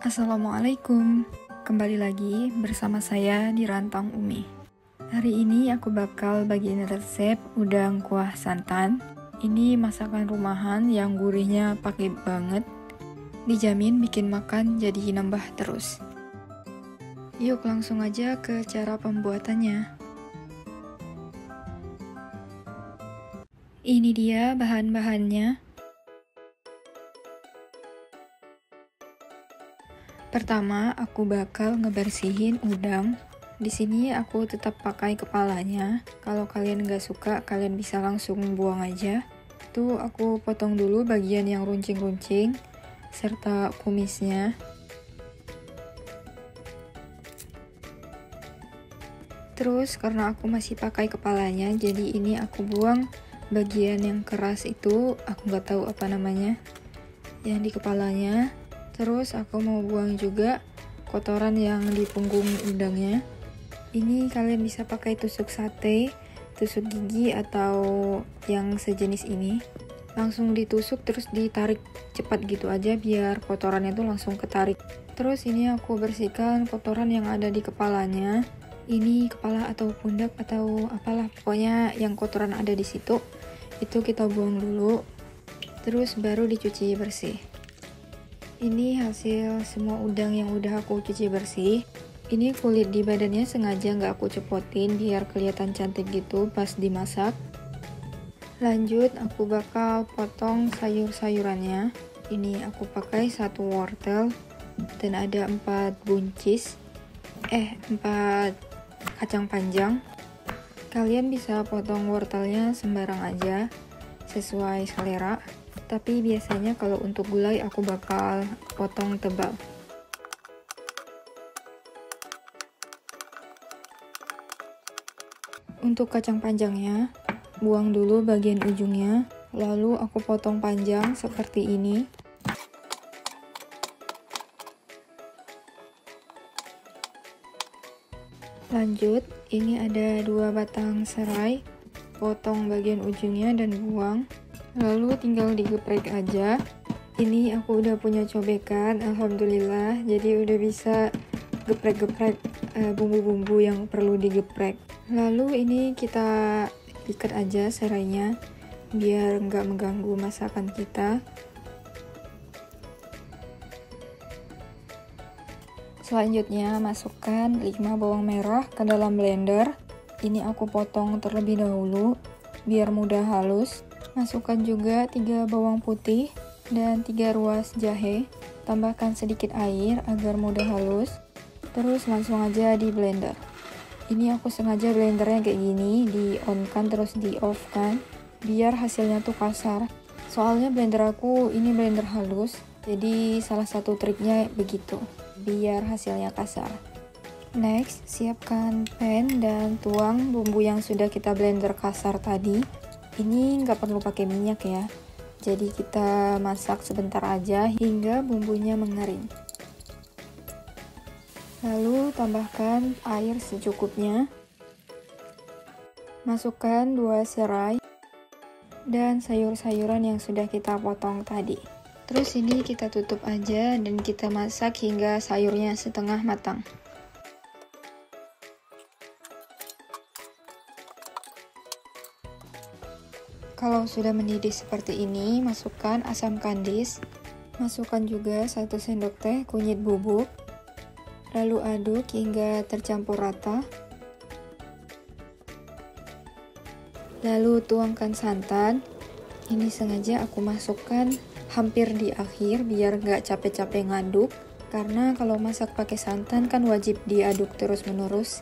Assalamualaikum, kembali lagi bersama saya di Rantang Umi. Hari ini aku bakal bagiin resep udang kuah santan. Ini masakan rumahan yang gurihnya pakai banget. Dijamin bikin makan jadi nambah terus. Yuk langsung aja ke cara pembuatannya. Ini dia bahan-bahannya. Pertama, aku bakal ngebersihin udang. Di sini aku tetap pakai kepalanya. Kalau kalian nggak suka, kalian bisa langsung buang aja. Tuh aku potong dulu bagian yang runcing-runcing serta kumisnya. Terus karena aku masih pakai kepalanya, jadi ini aku buang bagian yang keras itu. Aku nggak tahu apa namanya, yang di kepalanya. Terus aku mau buang juga kotoran yang di punggung udangnya. Ini kalian bisa pakai tusuk sate, tusuk gigi, atau yang sejenis ini. Langsung ditusuk terus ditarik cepat gitu aja biar kotorannya tuh langsung ketarik. Terus ini aku bersihkan kotoran yang ada di kepalanya. Ini kepala atau pundak atau apalah, pokoknya yang kotoran ada di situ. Itu kita buang dulu. Terus baru dicuci bersih. Ini hasil semua udang yang udah aku cuci bersih. Ini kulit di badannya sengaja nggak aku cepotin biar kelihatan cantik gitu pas dimasak. Lanjut aku bakal potong sayur-sayurannya. Ini aku pakai 1 wortel dan ada 4 kacang panjang. Kalian bisa potong wortelnya sembarang aja sesuai selera. Tapi biasanya kalau untuk gulai aku bakal potong tebal. Untuk kacang panjangnya, buang dulu bagian ujungnya, lalu aku potong panjang seperti ini. Lanjut, ini ada 2 batang serai, potong bagian ujungnya dan buang. Lalu tinggal digeprek aja. Ini aku udah punya cobekan, alhamdulillah. Jadi udah bisa geprek-geprek bumbu-bumbu yang perlu digeprek. Lalu ini kita ikat aja serainya biar nggak mengganggu masakan kita. Selanjutnya masukkan 5 bawang merah ke dalam blender. Ini aku potong terlebih dahulu biar mudah halus. Masukkan juga 3 bawang putih dan 3 ruas jahe. Tambahkan sedikit air agar mudah halus. Terus langsung aja di blender. Ini aku sengaja blendernya kayak gini, di on kan terus di off kan, biar hasilnya tuh kasar. Soalnya blender aku ini blender halus, jadi salah satu triknya begitu, biar hasilnya kasar. Next, siapkan pan dan tuang bumbu yang sudah kita blender kasar tadi. Ini nggak perlu pakai minyak ya, jadi kita masak sebentar aja hingga bumbunya mengering. Lalu tambahkan air secukupnya. Masukkan 2 serai dan sayur-sayuran yang sudah kita potong tadi. Terus ini kita tutup aja dan kita masak hingga sayurnya setengah matang. Kalau sudah mendidih seperti ini, masukkan asam kandis. Masukkan juga 1 sendok teh kunyit bubuk. Lalu aduk hingga tercampur rata. Lalu tuangkan santan. Ini sengaja aku masukkan hampir di akhir biar nggak capek-capek ngaduk. Karena kalau masak pakai santan kan wajib diaduk terus-menerus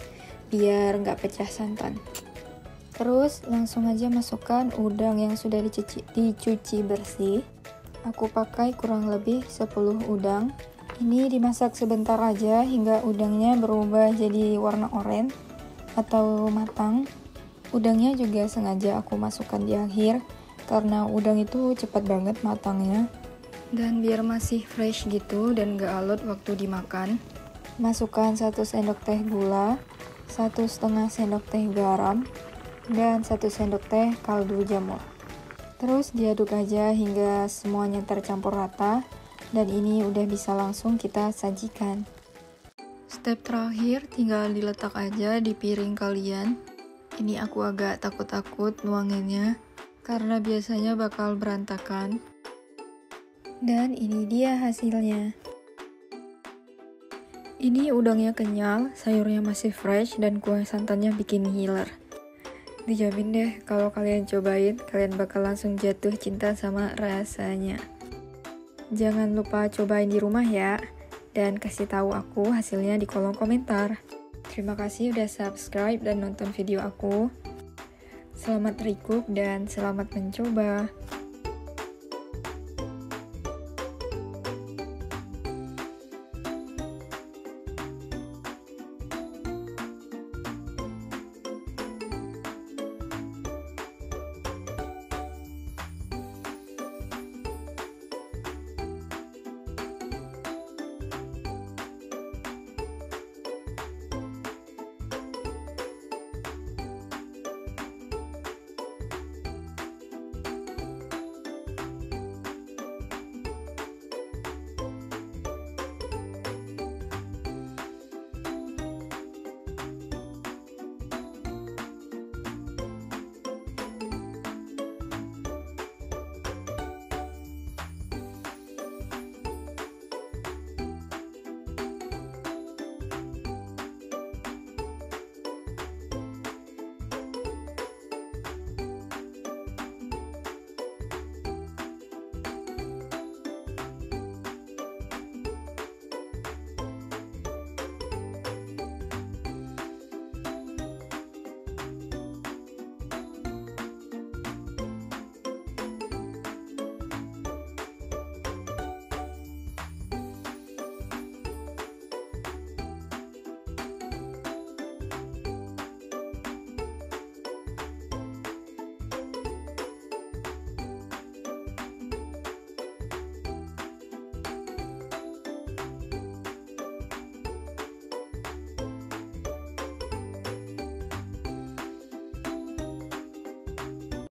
biar nggak pecah santan. Terus langsung aja masukkan udang yang sudah dicuci bersih. Aku pakai kurang lebih 10 udang. Ini dimasak sebentar aja hingga udangnya berubah jadi warna oranye atau matang. Udangnya juga sengaja aku masukkan di akhir karena udang itu cepat banget matangnya. Dan biar masih fresh gitu dan gak alot waktu dimakan. Masukkan 1 sendok teh gula, 1,5 sendok teh garam, dan 1 sendok teh kaldu jamur. Terus diaduk aja hingga semuanya tercampur rata, dan ini udah bisa langsung kita sajikan. Step terakhir tinggal diletak aja di piring kalian. Ini aku agak takut-takut nuanginnya karena biasanya bakal berantakan. Dan ini dia hasilnya. Ini udangnya kenyal, sayurnya masih fresh, dan kuah santannya bikin ngiler. Dijamin deh kalau kalian cobain, kalian bakal langsung jatuh cinta sama rasanya. Jangan lupa cobain di rumah ya, dan kasih tahu aku hasilnya di kolom komentar. Terima kasih udah subscribe dan nonton video aku. Selamat recook dan selamat mencoba.